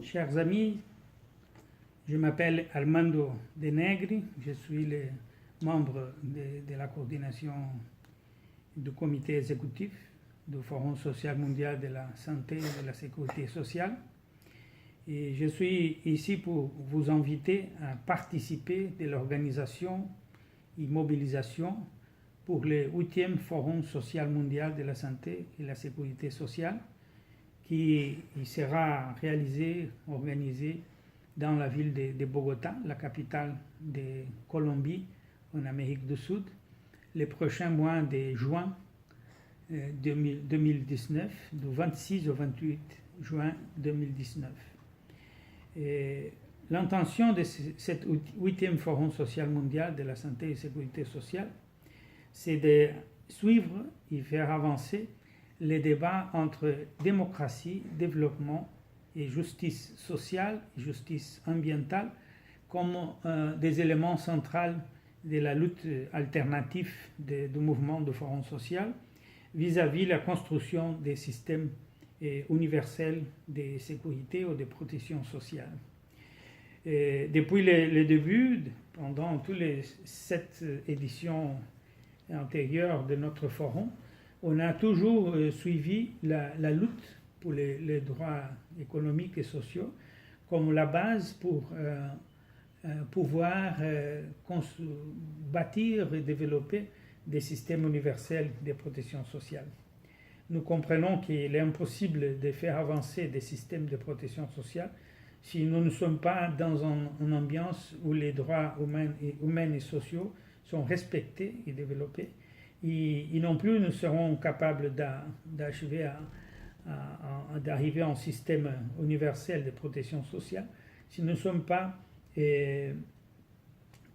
Chers amis, je m'appelle Armando De Negri, je suis le membre de la coordination du comité exécutif du Forum social mondial de la santé et de la sécurité sociale. Et je suis ici pour vous inviter à participer de l'organisation et mobilisation pour le 8e Forum social mondial de la santé et la sécurité sociale qui sera organisé dans la ville de Bogota, la capitale de Colombie, en Amérique du Sud, le prochain mois de juin 2019, du 26 au 28 juin 2019. L'intention de cet 8e Forum social mondial de la santé et la sécurité sociale, c'est de suivre et faire avancer les débats entre démocratie, développement et justice sociale et justice ambientale comme des éléments centraux de la lutte alternative du mouvement de forum social vis-à-vis la construction des systèmes universels de sécurité ou de protection sociale. Et depuis le début, pendant toutes les 7 éditions antérieures de notre forum, on a toujours suivi la lutte pour les droits économiques et sociaux comme la base pour pouvoir bâtir et développer des systèmes universels de protection sociale. Nous comprenons qu'il est impossible de faire avancer des systèmes de protection sociale si nous ne sommes pas dans une ambiance où les droits humains et sociaux sont respectés et développés. Et non plus nous serons capables d'arriver à un système universel de protection sociale si nous ne sommes pas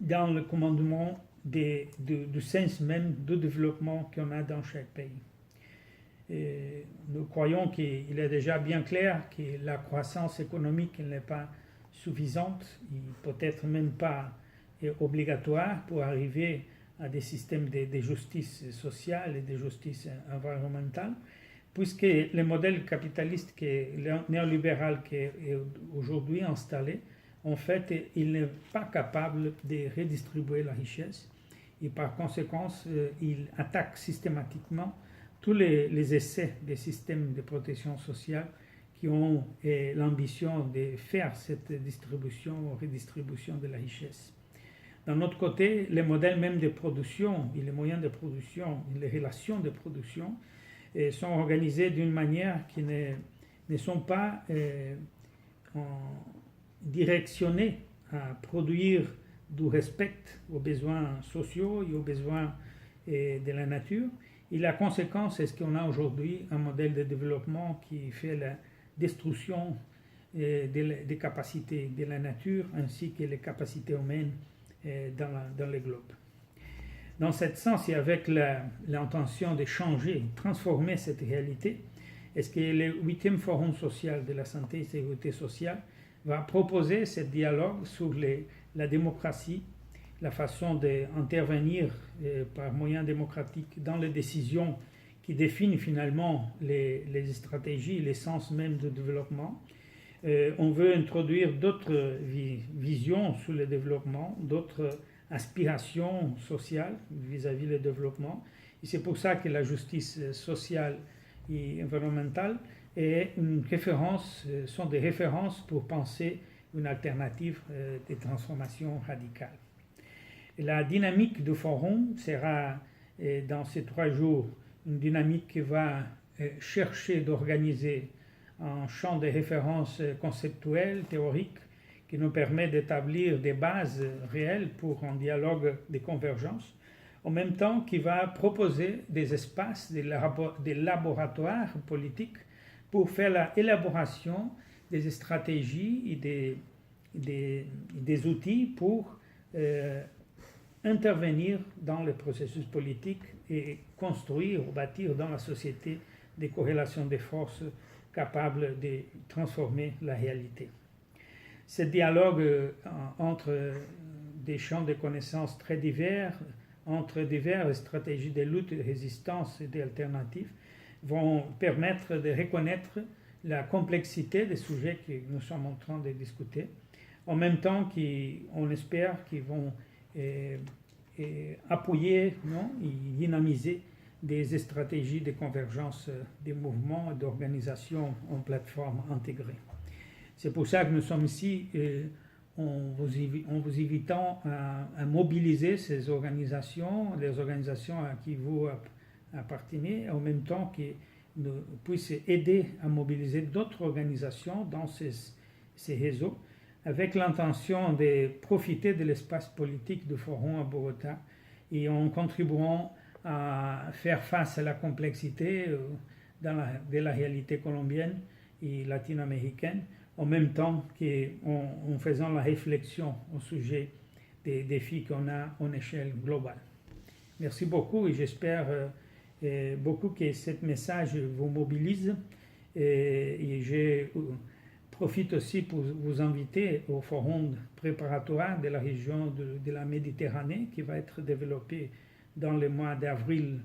dans le commandement du sens même de développement qu'on a dans chaque pays. Et nous croyons qu'il est déjà bien clair que la croissance économique n'est pas suffisante et peut-être même pas obligatoire pour arriver à des systèmes de justice sociale et de justice environnementale, puisque le modèle capitaliste néolibéral qui est aujourd'hui installé, en fait, il n'est pas capable de redistribuer la richesse et par conséquent, il attaque systématiquement tous les essais des systèmes de protection sociale qui ont l'ambition de faire cette distribution ou redistribution de la richesse. D'un autre côté, les modèles même de production et les moyens de production et les relations de production sont organisés d'une manière qui ne sont pas directionnés à produire du respect aux besoins sociaux et aux besoins de la nature. Et la conséquence est ce qu'on a aujourd'hui un modèle de développement qui fait la destruction des capacités de la nature ainsi que les capacités humaines dans le globe. Dans ce sens et avec l'intention de changer, transformer cette réalité, est-ce que le 8e Forum social de la santé et de la sécurité sociale va proposer ce dialogue sur la démocratie, la façon d'intervenir par moyens démocratiques dans les décisions qui définissent finalement les stratégies, l'essence même du développement. On veut introduire d'autres visions sur le développement, d'autres aspirations sociales vis-à-vis du développement. Et c'est pour ça que la justice sociale et environnementale sont des références pour penser une alternative de transformation radicale. Et la dynamique du forum sera dans ces 3 jours une dynamique qui va chercher d'organiser un champ de références conceptuelles, théoriques, qui nous permet d'établir des bases réelles pour un dialogue de convergence, en même temps qui va proposer des espaces, des laboratoires politiques pour faire l'élaboration des stratégies et des outils pour intervenir dans le processus politique et construire ou bâtir dans la société des corrélations de forces capables de transformer la réalité. Ce dialogue entre des champs de connaissances très divers, entre diverses stratégies de lutte, de résistance et d'alternatives, vont permettre de reconnaître la complexité des sujets que nous sommes en train de discuter, en même temps qu'on espère qu'ils vont appuyer, non, et dynamiser des stratégies de convergence des mouvements et d'organisation en plateforme intégrée. C'est pour ça que nous sommes ici en vous invitant à mobiliser ces organisations, les organisations à qui vous appartenez, en même temps que nous puissent aider à mobiliser d'autres organisations dans ces réseaux, avec l'intention de profiter de l'espace politique du Forum à Bogota et en contribuant à faire face à la complexité de la réalité colombienne et latino-américaine, en même temps qu'en faisant la réflexion au sujet des défis qu'on a en échelle globale. Merci beaucoup et j'espère beaucoup que ce message vous mobilise et je profite aussi pour vous inviter au forum préparatoire de la région de la Méditerranée qui va être développé dans le mois d'avril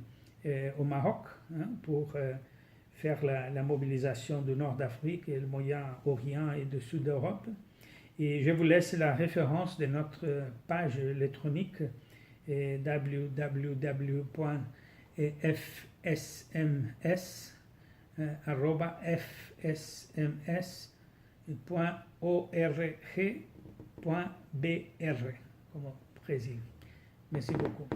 au Maroc pour faire la mobilisation du Nord d'Afrique et le Moyen-Orient et du Sud d'Europe. Et je vous laisse la référence de notre page électronique www.fsms.org.br comme Brésil. Merci beaucoup.